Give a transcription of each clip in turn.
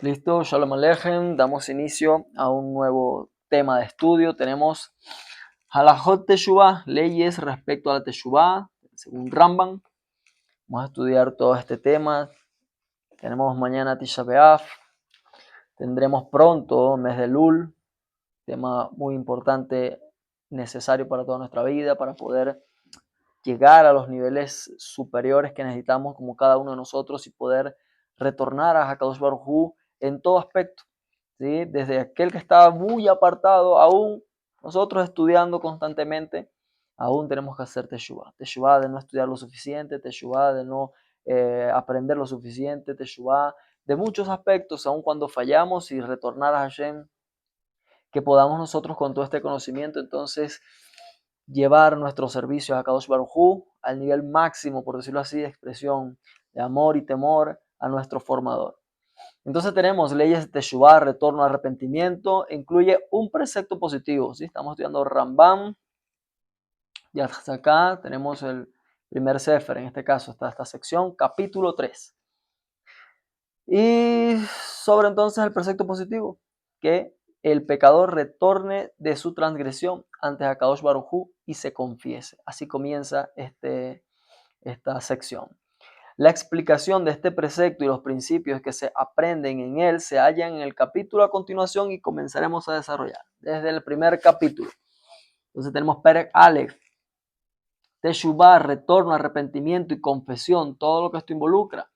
Listo, Shalom Aleichem. Damos inicio a un nuevo tema de estudio. Tenemos Halajot Teshuvah, leyes respecto a la Teshuvah, según Rambam. Vamos a estudiar todo este tema. Tenemos mañana Tisha B'Av. Tendremos pronto mes de Lul, tema muy importante, necesario para toda nuestra vida, para poder llegar a los niveles superiores que necesitamos como cada uno de nosotros y poder retornar a Hakadosh Baruj Hu en todo aspecto, ¿sí? Desde aquel que estaba muy apartado, aún nosotros estudiando constantemente, aún tenemos que hacer Teshuvah. Teshuvah de no estudiar lo suficiente, Teshuvah de no aprender lo suficiente, Teshuvah de muchos aspectos, aun cuando fallamos y retornar a Hashem, que podamos nosotros con todo este conocimiento entonces llevar nuestro servicio a Kadosh Baruj Hu al nivel máximo, por decirlo así, de expresión de amor y temor a nuestro formador. Entonces tenemos leyes de Teshuvah, retorno, arrepentimiento, incluye un precepto positivo, ¿sí? Estamos estudiando Rambam, y hasta acá tenemos el primer sefer, en este caso está esta sección, capítulo 3. Y sobre entonces el precepto positivo, que el pecador retorne de su transgresión ante Hakadosh Baruj Hu y se confiese. Así comienza esta sección. La explicación de este precepto y los principios que se aprenden en él se hallan en el capítulo a continuación y comenzaremos a desarrollar desde el primer capítulo. Entonces tenemos Perek Aleph, Teshuvah, retorno, arrepentimiento y confesión, todo lo que esto involucra.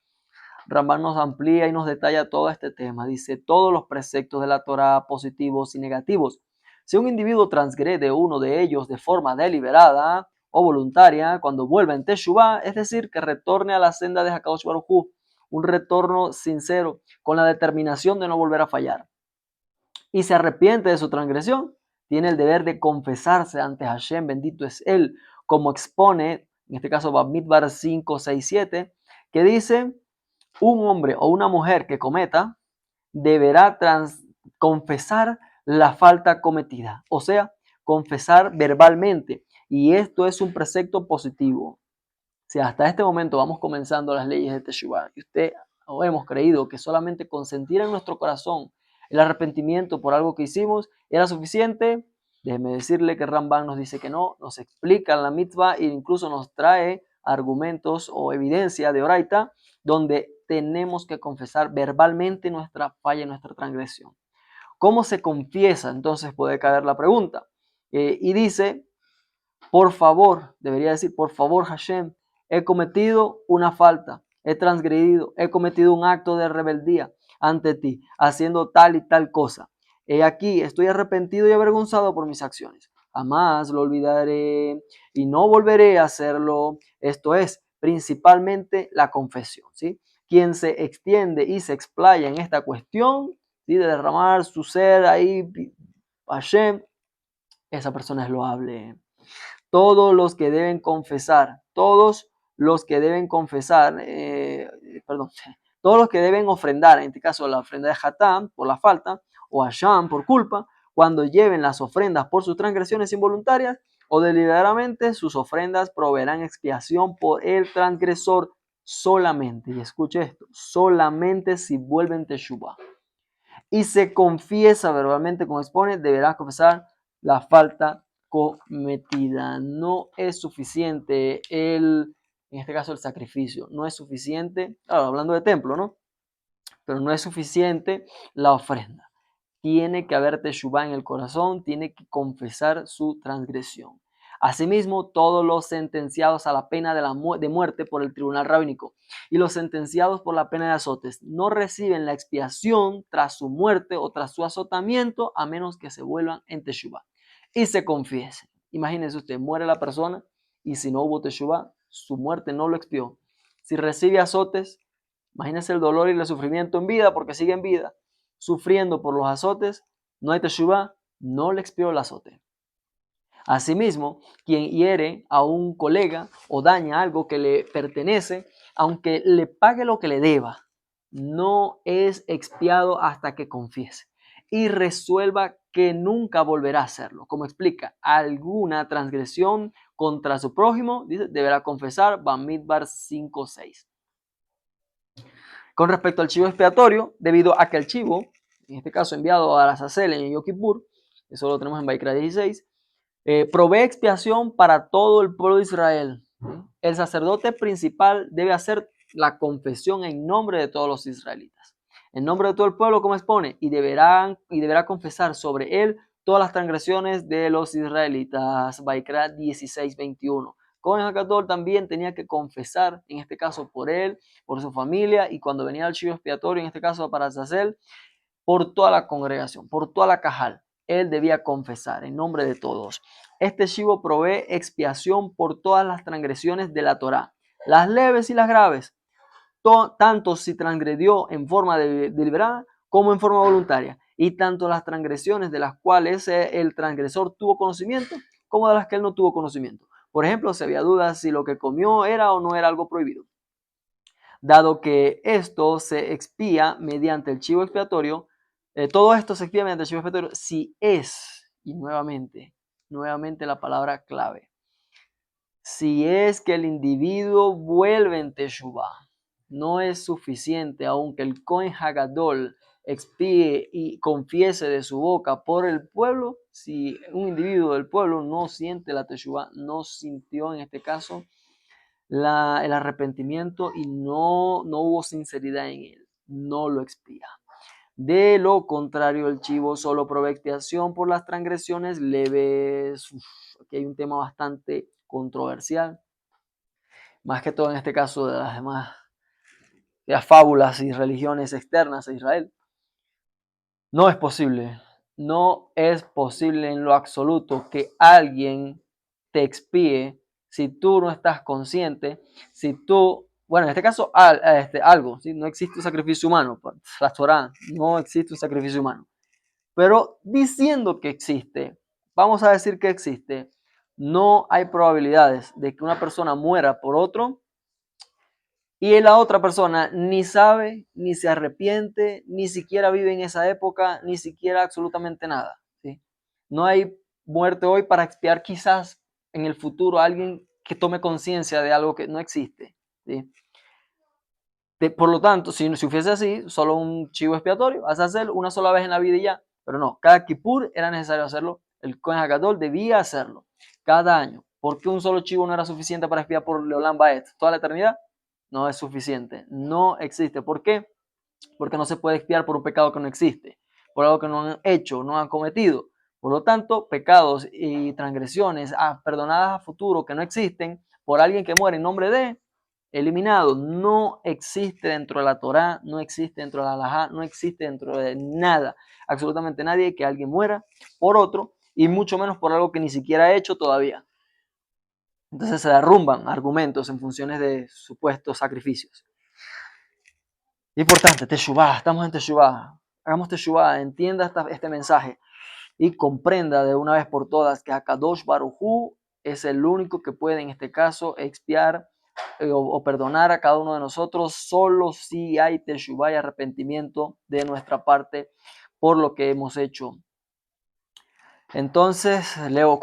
Rambam nos amplía y nos detalla todo este tema. Dice, todos los preceptos de la Torah, positivos y negativos. Si un individuo transgrede uno de ellos de forma deliberada o voluntaria, cuando vuelva en Teshuvah, es decir, que retorne a la senda de Hakadosh Baruj Hu, un retorno sincero, con la determinación de no volver a fallar, y se arrepiente de su transgresión, tiene el deber de confesarse ante Hashem, bendito es Él, como expone, en este caso Bamidbar 5, 6, 7, que dice, un hombre o una mujer que cometa deberá confesar la falta cometida, o sea, confesar verbalmente. Y esto es un precepto positivo. Si hasta este momento vamos comenzando las leyes de Teshuvah y usted o hemos creído que solamente consentir en nuestro corazón el arrepentimiento por algo que hicimos era suficiente, déjeme decirle que Rambam nos dice que no, nos explica la mitzvah e incluso nos trae argumentos o evidencia de Oraita donde tenemos que confesar verbalmente nuestra falla y nuestra transgresión. ¿Cómo se confiesa? Entonces puede caer la pregunta. Y dice, por favor, debería decir, por favor Hashem, he cometido una falta, he transgredido, he cometido un acto de rebeldía ante ti, haciendo tal y tal cosa. He aquí, estoy arrepentido y avergonzado por mis acciones. Jamás lo olvidaré y no volveré a hacerlo. Esto es principalmente la confesión, ¿sí? Quien se extiende y se explaya en esta cuestión, ¿sí? De derramar su ser ahí, Hashem, esa persona es loable. Todos los que deben confesar, todos los que deben confesar, todos los que deben ofrendar, en este caso la ofrenda de Hatam por la falta, o Asham por culpa, cuando lleven las ofrendas por sus transgresiones involuntarias o deliberadamente, sus ofrendas proveerán expiación por el transgresor solamente, y escuche esto, solamente si vuelven Teshuvah y se confiesa verbalmente como expone, deberá confesar la falta cometida. No es suficiente en este caso el sacrificio, no es suficiente, claro, hablando de templo, ¿no? Pero no es suficiente la ofrenda. Tiene que haber teshuvá en el corazón, tiene que confesar su transgresión. Asimismo, todos los sentenciados a la pena de muerte por el tribunal rabínico y los sentenciados por la pena de azotes no reciben la expiación tras su muerte o tras su azotamiento a menos que se vuelvan en teshuvá y se confiesen. Imagínense usted, muere la persona y si no hubo teshuvá, su muerte no lo expió. Si recibe azotes, imagínense el dolor y el sufrimiento en vida porque sigue en vida, sufriendo por los azotes, no hay teshuvá, no le expió el azote. Asimismo, quien hiere a un colega o daña algo que le pertenece, aunque le pague lo que le deba, no es expiado hasta que confiese y resuelva que nunca volverá a hacerlo. Como explica, alguna transgresión contra su prójimo, dice, deberá confesar, Bamidbar 5:6. Con respecto al chivo expiatorio, debido a que el chivo, en este caso enviado a Azazel en Yom Kippur, eso lo tenemos en Baikra 16, provee expiación para todo el pueblo de Israel. El sacerdote principal debe hacer la confesión en nombre de todos los israelitas. En nombre de todo el pueblo, como expone, y deberá confesar sobre él todas las transgresiones de los israelitas. Baikra 16:21. Cohen HaGadol también tenía que confesar, en este caso por él, por su familia, y cuando venía el chivo expiatorio, en este caso para Azazel, por toda la congregación, por toda la cajal. Él debía confesar en nombre de todos. Este chivo provee expiación por todas las transgresiones de la Torá, las leves y las graves, tanto si transgredió en forma deliberada como en forma voluntaria, y tanto las transgresiones de las cuales el transgresor tuvo conocimiento como de las que él no tuvo conocimiento. Por ejemplo, si había dudas si lo que comió era o no era algo prohibido. Dado que esto se expía mediante el chivo expiatorio, todo esto se expía mediante el chivo expiatorio si es, y nuevamente la palabra clave, si es que el individuo vuelve en Teshuvah. No es suficiente, aunque el Kohen Hagadol expíe y confiese de su boca por el pueblo, si un individuo del pueblo no siente la Teshuvah, no sintió en este caso el arrepentimiento y no hubo sinceridad en él, no lo expía. De lo contrario, el chivo solo provee expiación por las transgresiones leves. Aquí hay un tema bastante controversial, más que todo en este caso de las demás de las fábulas y religiones externas a Israel. No es posible, no es posible en lo absoluto que alguien te expíe si tú no estás consciente, si tú, bueno, en este caso algo, ¿sí? No existe un sacrificio humano, la Torá, no existe un sacrificio humano, pero diciendo que existe, vamos a decir que existe, no hay probabilidades de que una persona muera por otro y la otra persona ni sabe, ni se arrepiente, ni siquiera vive en esa época, ni siquiera absolutamente nada, ¿sí? No hay muerte hoy para expiar quizás en el futuro a alguien que tome conciencia de algo que no existe, ¿sí? Por lo tanto, si fuese así, solo un chivo expiatorio, vas a hacerlo una sola vez en la vida y ya, pero no, cada Kippur era necesario hacerlo, el Kohen HaGadol debía hacerlo cada año. ¿Por qué un solo chivo no era suficiente para expiar por Leolam Baed toda la eternidad? No es suficiente, no existe. ¿Por qué? Porque no se puede expiar por un pecado que no existe, por algo que no han hecho, no han cometido. Por lo tanto, pecados y transgresiones perdonadas a futuro que no existen por alguien que muere en nombre de, eliminado, no existe dentro de la Torá, no existe dentro de la Halajá, no existe dentro de nada, absolutamente nadie que alguien muera por otro y mucho menos por algo que ni siquiera ha hecho todavía. Entonces se derrumban argumentos en funciones de supuestos sacrificios. Importante, Teshuvah, estamos en Teshuvah. Hagamos Teshuvah, entienda este mensaje y comprenda de una vez por todas que Akadosh Baruj Hu es el único que puede en este caso expiar o perdonar a cada uno de nosotros solo si hay Teshuvah y arrepentimiento de nuestra parte por lo que hemos hecho. Entonces, leo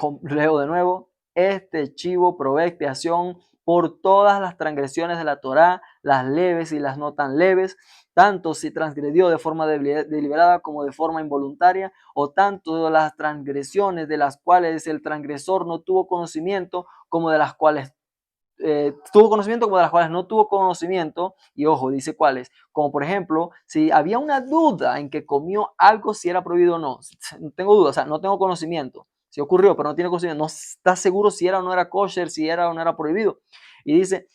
de nuevo, este chivo provee expiación por todas las transgresiones de la Torá, las leves y las no tan leves, tanto si transgredió de forma deliberada como de forma involuntaria, o tanto de las transgresiones de las cuales el transgresor no tuvo conocimiento, como de las cuales tuvo conocimiento, como de las cuales no tuvo conocimiento, y ojo, dice cuáles, como por ejemplo, si había una duda en que comió algo, si era prohibido o no, no tengo duda, o sea, no tengo conocimiento, si ocurrió, pero no tiene conocimiento, no está seguro si era o no era kosher, si era o no era prohibido, y dice,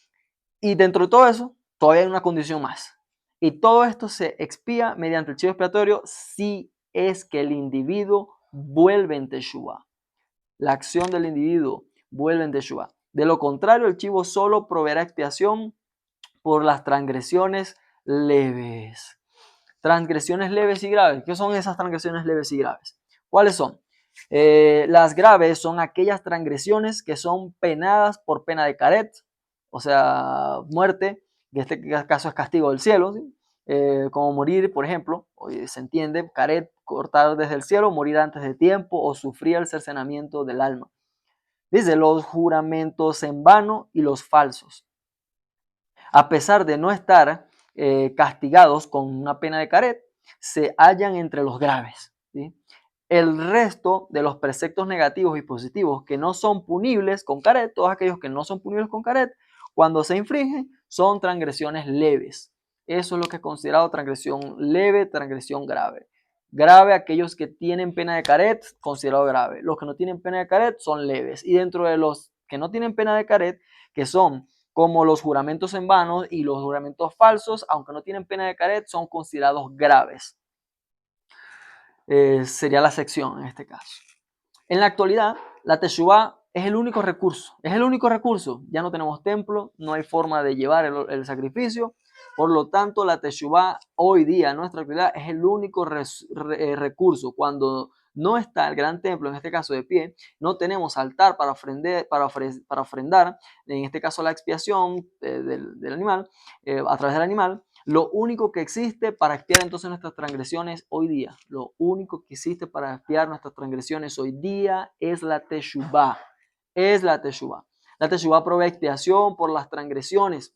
y dentro de todo eso, todavía hay una condición más, y todo esto se expía mediante el chivo expiatorio si es que el individuo vuelve en Teshuvah, la acción del individuo vuelve en Teshuvah. De lo contrario, el chivo solo proveerá expiación por las transgresiones leves. Transgresiones leves y graves. ¿Qué son esas transgresiones leves y graves? ¿Cuáles son? Las graves son aquellas transgresiones que son penadas por pena de caret, o sea, muerte, que en este caso es castigo del cielo, ¿sí? Como morir, por ejemplo, se entiende, caret, cortar desde el cielo, morir antes de tiempo o sufrir el cercenamiento del alma. Dice, los juramentos en vano y los falsos. A pesar de no estar castigados con una pena de caret se hallan entre los graves, ¿sí? El resto de los preceptos negativos y positivos que no son punibles con caret, todos aquellos que no son punibles con caret, cuando se infringen, son transgresiones leves. Eso es lo que es considerado transgresión leve, transgresión grave. Grave aquellos que tienen pena de caret, considerado grave. Los que no tienen pena de caret son leves. Y dentro de los que no tienen pena de caret, que son como los juramentos en vano y los juramentos falsos, aunque no tienen pena de caret, son considerados graves. Sería la sección en este caso. En la actualidad, la teshuvá es el único recurso. Es el único recurso. Ya no tenemos templo, no hay forma de llevar el sacrificio. Por lo tanto, la teshuvá hoy día en nuestra actualidad es el único recurso. Cuando no está el gran templo, en este caso de pie, no tenemos altar para ofrendar, en este caso la expiación del animal, a través del animal. Lo único que existe para expiar entonces nuestras transgresiones hoy día, lo único que existe para expiar nuestras transgresiones hoy día es la teshuvá. Es la teshuvá. La teshuvá provee expiación por las transgresiones,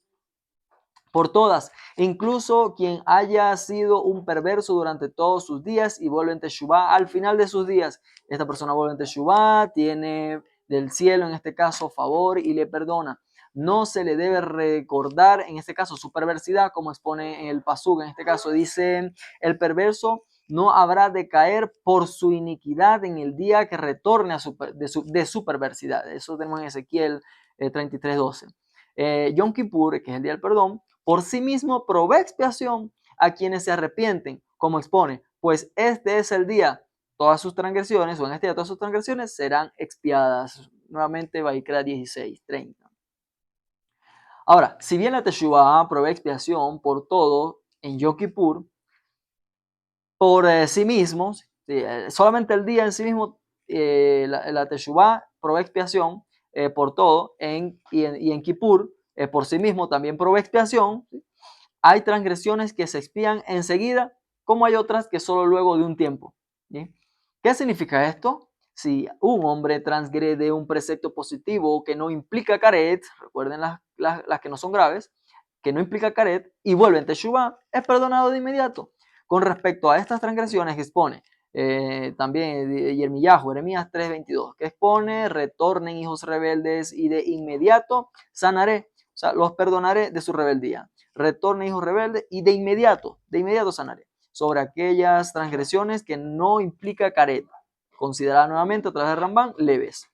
por todas, incluso quien haya sido un perverso durante todos sus días y vuelve en teshuvá al final de sus días. Esta persona vuelve en teshuvá, tiene del cielo en este caso favor y le perdona. No se le debe recordar en este caso su perversidad, como expone en el pasuk. En este caso dice, el perverso no habrá de caer por su iniquidad en el día que retorne de su perversidad. Eso tenemos en Ezequiel 33:12. Yom Kippur, que es el día del perdón, por sí mismo provee expiación a quienes se arrepienten, como expone, pues este es el día, todas sus transgresiones, o en este día todas sus transgresiones serán expiadas. Nuevamente, Vaikra 16:30. Ahora, si bien la Teshuvah provee expiación por todo en Yom Kippur, por sí mismo, solamente el día en sí mismo, la Teshuvah provee expiación por todo, y en Kippur, por sí mismo también provee expiación. ¿Sí? Hay transgresiones que se expían enseguida, como hay otras que solo luego de un tiempo. ¿Sí? ¿Qué significa esto? Si un hombre transgrede un precepto positivo que no implica caret, recuerden las que no son graves, que no implica caret, y vuelve en teshuvah, es perdonado de inmediato. Con respecto a estas transgresiones que expone también Jeremías 3:22, que expone, retornen hijos rebeldes y de inmediato sanaré, o sea, los perdonaré de su rebeldía. Retornen hijos rebeldes y de inmediato sanaré sobre aquellas transgresiones que no implica caret, considerada nuevamente a través de Rambán leves.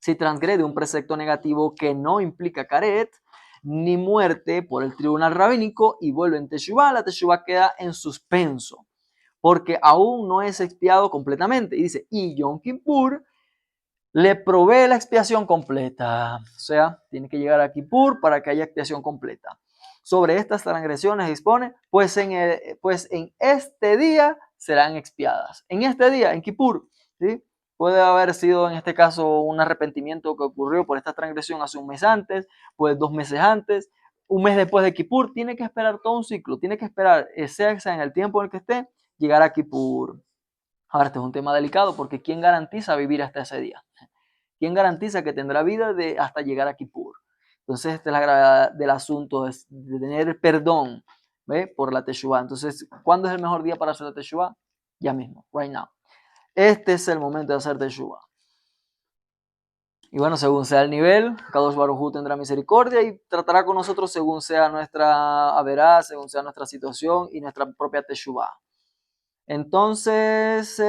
Si transgrede un precepto negativo que no implica caret, ni muerte por el tribunal rabínico y vuelve en teshuvah, la teshuvah queda en suspenso, porque aún no es expiado completamente. Y dice, y Yom Kippur le provee la expiación completa. O sea, tiene que llegar a Kippur para que haya expiación completa. Sobre estas transgresiones dispone, pues en este día serán expiadas. En este día, en Kippur, ¿sí? Puede haber sido en este caso un arrepentimiento que ocurrió por esta transgresión hace un mes antes, pues 2 meses antes, un mes después de Kippur. Tiene que esperar todo un ciclo, tiene que esperar, sea en el tiempo en el que esté, llegar a Kippur. Ahora, este es un tema delicado porque ¿quién garantiza vivir hasta ese día? ¿Quién garantiza que tendrá vida hasta llegar a Kippur? Entonces, esta es la gravedad del asunto, es de tener perdón, ¿ve? Por la Teshuvah. Entonces, ¿cuándo es el mejor día para hacer la Teshuvah? Ya mismo, right now. Este es el momento de hacer Teshuvah. Y bueno, según sea el nivel, Kadosh Baruj Hu tendrá misericordia y tratará con nosotros según sea nuestra haberá, según sea nuestra situación y nuestra propia Teshuvah. Entonces,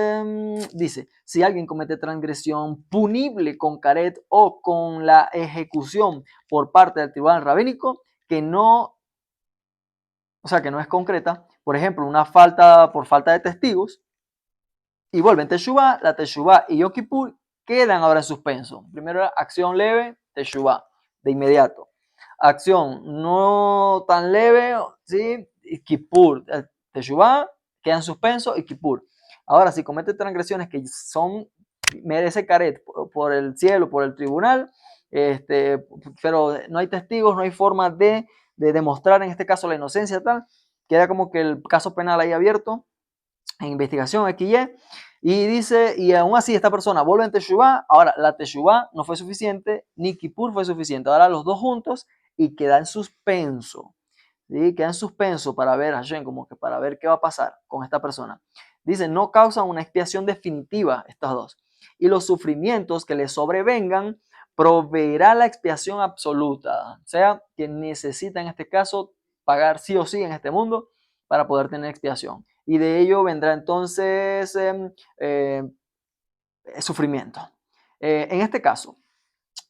dice, si alguien comete transgresión punible con caret o con la ejecución por parte del tribunal rabínico, que no es concreta, por ejemplo, una falta por falta de testigos, y vuelven teshuvah, la teshuvah y Yom Kippur quedan ahora en suspenso. Primero acción leve, teshuvah, de inmediato. Acción no tan leve, ¿sí? Kippur, teshuvah, queda en suspenso y Kippur. Ahora, si comete transgresiones que merece caret por el cielo, por el tribunal, pero no hay testigos, no hay forma de demostrar en este caso la inocencia tal, queda como que el caso penal ahí abierto, en investigación XY, y dice, y aún así esta persona vuelve en teshuvah. Ahora la teshuvah no fue suficiente, ni Kippur fue suficiente, ahora los dos juntos y queda en suspenso. ¿sí? Queda en suspenso para ver, Hashem, como que para ver qué va a pasar con esta persona. Dice, no causan una expiación definitiva estas dos. Y los sufrimientos que le sobrevengan proveerá la expiación absoluta. O sea, que necesita en este caso pagar sí o sí en este mundo para poder tener expiación. Y de ello vendrá entonces sufrimiento. En este caso,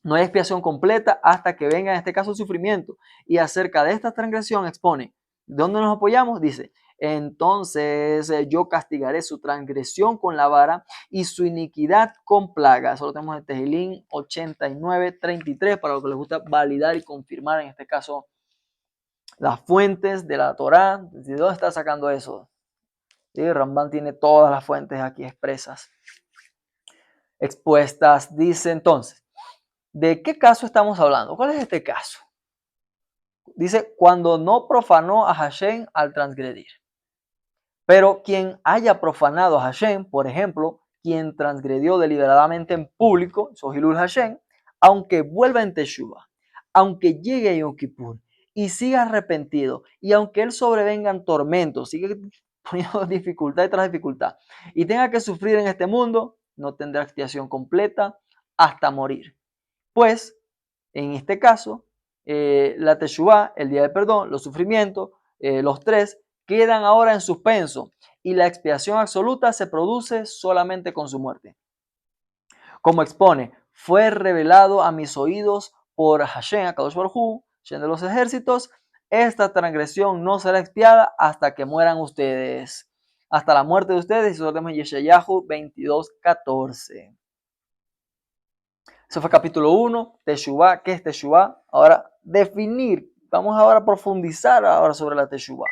no hay expiación completa hasta que venga en este caso el sufrimiento. Y acerca de esta transgresión expone, ¿dónde nos apoyamos? Dice, entonces yo castigaré su transgresión con la vara y su iniquidad con plaga. Solo tenemos el Tejilín 89:33 para lo que les gusta validar y confirmar en este caso las fuentes de la Torá. ¿De dónde está sacando eso? ¿Sí? Rambán tiene todas las fuentes aquí expresas, expuestas. Dice entonces, ¿de qué caso estamos hablando? ¿Cuál es este caso? Dice, cuando no profanó a Hashem al transgredir. Pero quien haya profanado a Hashem, por ejemplo, quien transgredió deliberadamente en público, Sohilul Hashem, aunque vuelva en Teshuvah, aunque llegue a Yom Kippur y siga arrepentido, y aunque él sobrevengan tormentos, sigue poniendo dificultad tras dificultad, y tenga que sufrir en este mundo, no tendrá expiación completa hasta morir. Pues, en este caso, la Teshuvah, el día de perdón, los sufrimientos, los tres, quedan ahora en suspenso y la expiación absoluta se produce solamente con su muerte. Como expone, fue revelado a mis oídos por Hashem, Akadosh Baruj Hu, Hashem de los ejércitos, esta transgresión no será expiada hasta que mueran ustedes, hasta la muerte de ustedes, y eso lo tenemos en Yeshayahu 22:14. Eso fue capítulo 1, Teshuvah, ¿qué es Teshuvah? Ahora, definir, vamos ahora a profundizar ahora sobre la Teshuvah.